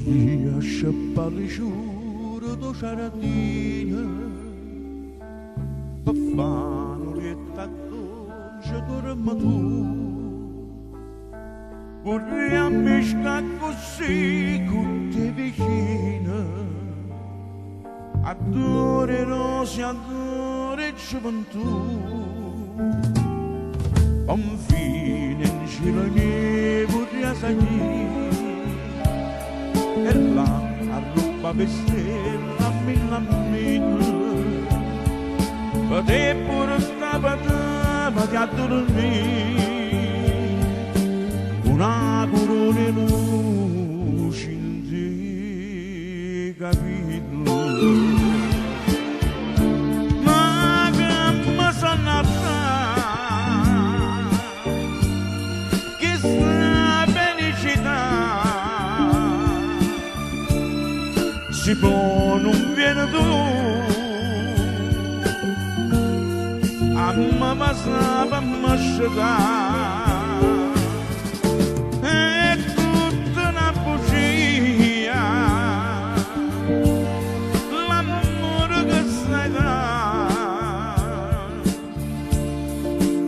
riesce a parricciare do ciaradina per fare un'orietta dolce dorma tu vorrei miscare così con te vicina adore rose, adore gioventù confine in cielo che vorrei salire e là a ruba vestire a mille per te pure stava davanti a dormire una corona luce in te capito ma che mi sono andata che sta felicità si può non viene tu a me bastava m'asciuga è tutta una bugia l'amore che sai dare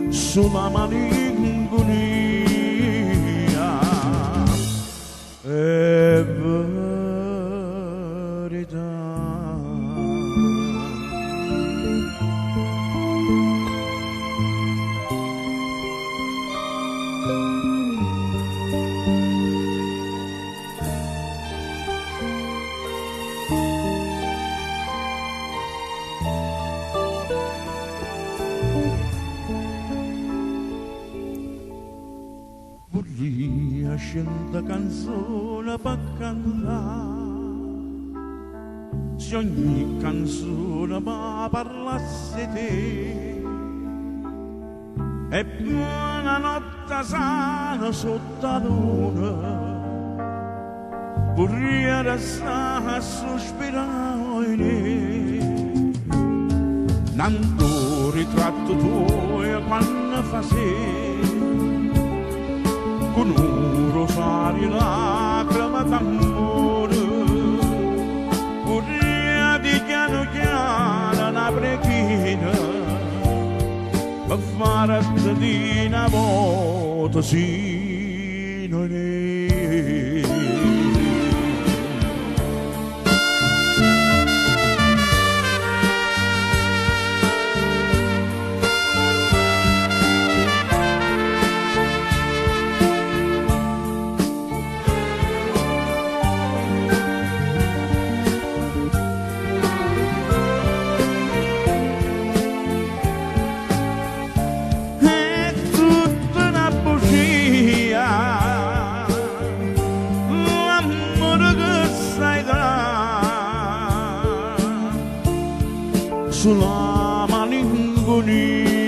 sulla malinconia è verità. Vorrei scendere canzone per cantare se ogni canzone mi parlasse te e buonanotte sana sotto la luna vorrei restare a sospirare tanto ritratto tuo quando fa sera con un rosario lacrime d'amore vorrei di chiaro chiaro una preghiera per fare di una volta sì non è. Sulla malinconia